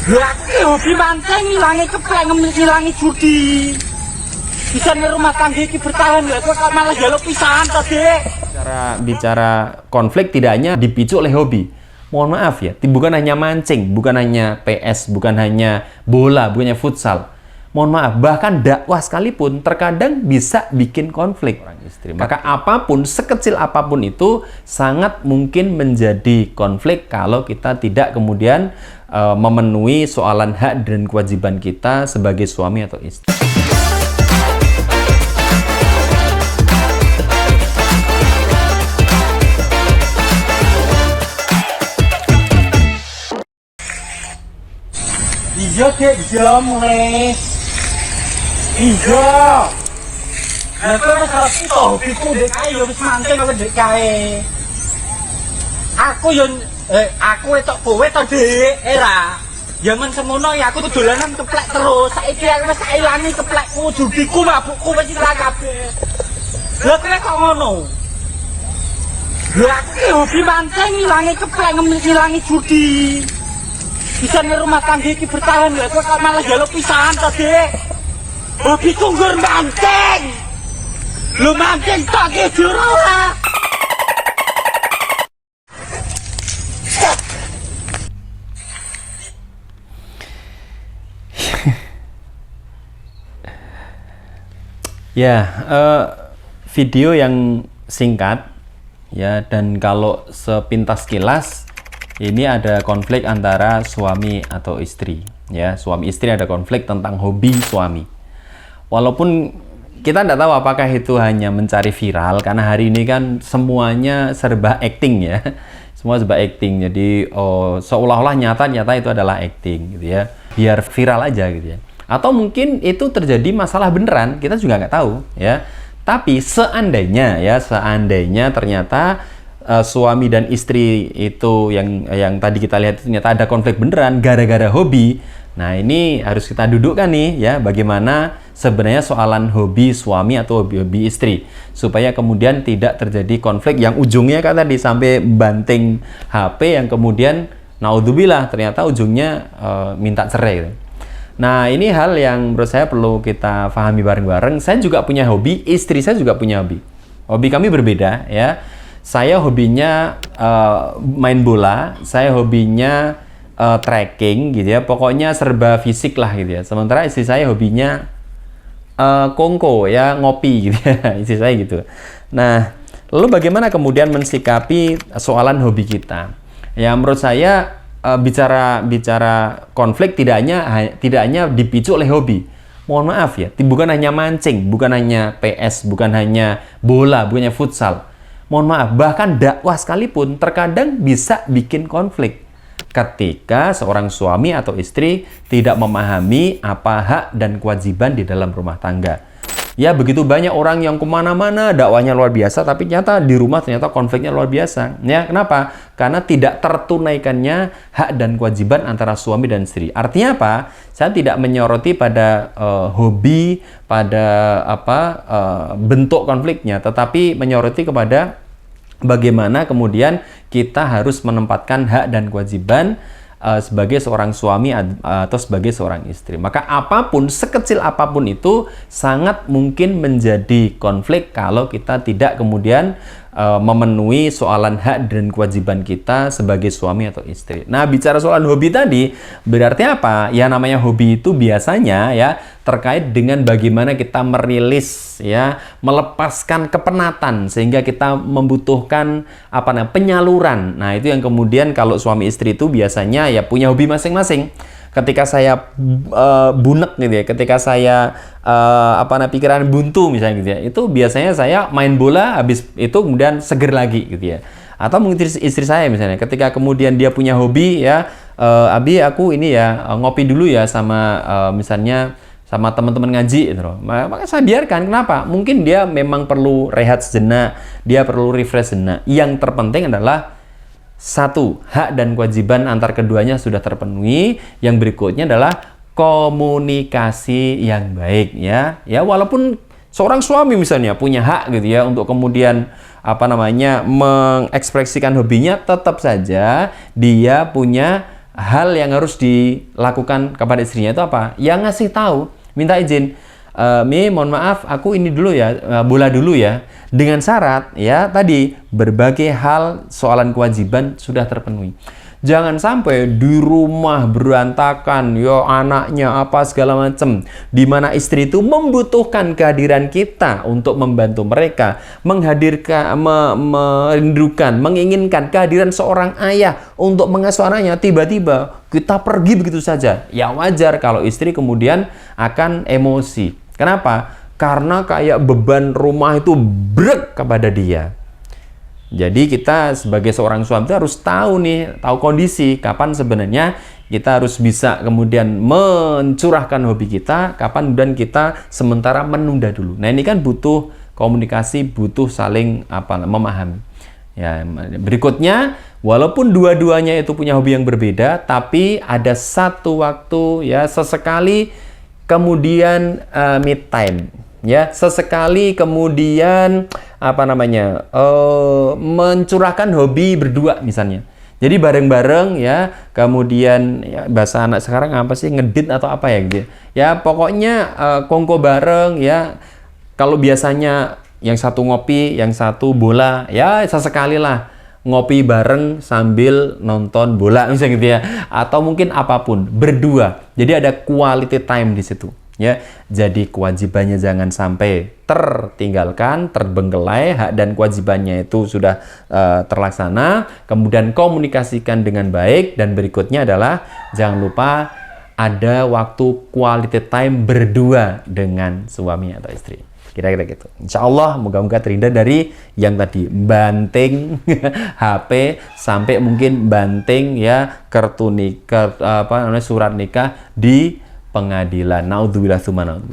Lah aku ki hobi mancing ngilangi keplek ngilangi judi. Bisa nih rumah tangga iki bertahan lha kok malah jaluk pisahan to, Dik. Bicara konflik tidak hanya dipicu oleh hobi. Mohon maaf ya, bukan hanya mancing, bukan hanya PS, bukan hanya bola, bukan hanya futsal. Mohon maaf, bahkan dakwah sekalipun terkadang bisa bikin konflik orang istri. Maka apapun, sekecil apapun itu sangat mungkin menjadi konflik kalau kita tidak kemudian memenuhi soalan hak dan kewajiban kita sebagai suami atau istri. Iya, Dik, iya mulai. Iya. Lah kok wis arep to hobiku ndek kae yo wis mancing kok ndek kae. Aku etok kowe to, Dik, era. Ya men semono ya aku tuh dolanan keplek terus. Saiki aku wis ilangi keplekku, judiku, mabukku wis ilang kabeh. Lah kok ngono? Lah aku ki hobi mancing ngilangi keplek ngilangi judi. Bisa nih rumah tangga iki bertahan lha kok malah jaluk pisahan to, Dik. Hobiku nggur mancing. Lu mancing tok ki jero ora. Ya, video yang singkat ya, dan kalau sepintas kilas ini ada konflik antara suami atau istri ya, suami istri ada konflik tentang hobi suami. Walaupun kita tidak tahu apakah itu hanya mencari viral, karena hari ini kan semuanya serba acting ya, semua serba acting. Jadi seolah-olah nyata itu adalah acting gitu ya, biar viral aja gitu ya. Atau mungkin itu terjadi masalah beneran, kita juga nggak tahu ya. Tapi seandainya ternyata suami dan istri itu yang tadi kita lihat itu ternyata ada konflik beneran gara-gara hobi. Nah, ini harus kita dudukkan nih ya, bagaimana sebenarnya soalan hobi suami atau hobi istri, supaya kemudian tidak terjadi konflik yang ujungnya kan tadi sampai banting HP yang kemudian naudzubillah ternyata ujungnya minta cerai gitu. Nah, ini hal yang menurut saya perlu kita pahami bareng-bareng. Saya juga punya hobi, istri saya juga punya hobi. Hobi kami berbeda ya. Saya hobinya main bola, saya hobinya trekking gitu ya. Pokoknya serba fisik lah gitu ya. Sementara istri saya hobinya kongko ya, ngopi gitu ya. Istri saya gitu. Nah, lalu bagaimana kemudian mensikapi soalan hobi kita? Ya, menurut saya bicara konflik tidak hanya dipicu oleh hobi. Mohon maaf ya, bukan hanya mancing, bukan hanya PS, bukan hanya bola, bukan hanya futsal. Mohon maaf, bahkan dakwah sekalipun terkadang bisa bikin konflik ketika seorang suami atau istri tidak memahami apa hak dan kewajiban di dalam rumah tangga. Ya, begitu banyak orang yang kemana-mana dakwahnya luar biasa, tapi ternyata di rumah ternyata konfliknya luar biasa. Ya, kenapa? Karena tidak tertunaikannya hak dan kewajiban antara suami dan istri. Artinya apa? Saya tidak menyoroti pada hobi, pada bentuk konfliknya, tetapi menyoroti kepada bagaimana kemudian kita harus menempatkan hak dan kewajiban sebagai seorang suami atau sebagai seorang istri. Maka apapun, sekecil apapun itu sangat mungkin menjadi konflik kalau kita tidak kemudian memenuhi soalan hak dan kewajiban kita sebagai suami atau istri. Nah, bicara soal hobi tadi, berarti apa? Ya, namanya hobi itu biasanya ya terkait dengan bagaimana kita merilis ya, melepaskan kepenatan sehingga kita membutuhkan penyaluran. Nah, itu yang kemudian kalau suami istri itu biasanya ya punya hobi masing-masing. Ketika saya bunek gitu ya, ketika saya pikiran buntu misalnya gitu ya, itu biasanya saya main bola, habis itu kemudian seger lagi gitu ya. Atau mungkin istri saya misalnya, ketika kemudian dia punya hobi ya, Abi aku ini ya ngopi dulu ya sama misalnya sama teman-teman ngaji gitu loh. Maka saya biarkan. Kenapa? Mungkin dia memang perlu rehat sejenak, dia perlu refresh sejenak. Yang terpenting adalah satu, hak dan kewajiban antar keduanya sudah terpenuhi. Yang berikutnya adalah komunikasi yang baik ya. Ya, walaupun seorang suami misalnya punya hak gitu ya untuk kemudian mengekspresikan hobinya, tetap saja dia punya hal yang harus dilakukan kepada istrinya itu apa? Yang ngasih tahu, minta izin. Mi, mohon maaf, aku ini dulu ya, bola dulu ya. Dengan syarat, ya tadi, berbagai hal soalan kewajiban sudah terpenuhi. Jangan sampai di rumah berantakan, ya anaknya apa segala macam. Di mana istri itu membutuhkan kehadiran kita untuk membantu mereka, menghadirkan, merindukan, menginginkan kehadiran seorang ayah untuk mengasuh anaknya. Tiba-tiba kita pergi begitu saja. Ya wajar kalau istri kemudian akan emosi. Kenapa? Karena kayak beban rumah itu brek kepada dia. Jadi kita sebagai seorang suami itu harus tahu nih, tahu kondisi, kapan sebenarnya kita harus bisa kemudian mencurahkan hobi kita, kapan kemudian kita sementara menunda dulu. Nah ini kan butuh komunikasi, butuh saling memahami. Ya, berikutnya, walaupun dua-duanya itu punya hobi yang berbeda, tapi ada satu waktu ya sesekali kemudian me time. Ya, sesekali kemudian mencurahkan hobi berdua misalnya. Jadi bareng-bareng ya, kemudian ya, bahasa anak sekarang apa sih, ngedit atau apa ya gitu. Ya pokoknya kongko bareng ya. Kalau biasanya yang satu ngopi, yang satu bola, ya sesekali lah ngopi bareng sambil nonton bola misalnya gitu ya. Atau mungkin apapun berdua. Jadi ada quality time di situ. Ya, jadi kewajibannya jangan sampai tertinggalkan, terbengkelai, hak dan kewajibannya itu sudah terlaksana, kemudian komunikasikan dengan baik, dan berikutnya adalah jangan lupa ada waktu quality time berdua dengan suami atau istri. Kira-kira gitu. Insya Allah moga-moga terhindar dari yang tadi banting HP sampai mungkin banting ya kartu nikah, surat nikah di pengadilan. Naudzubillah tsumma naudzubillah.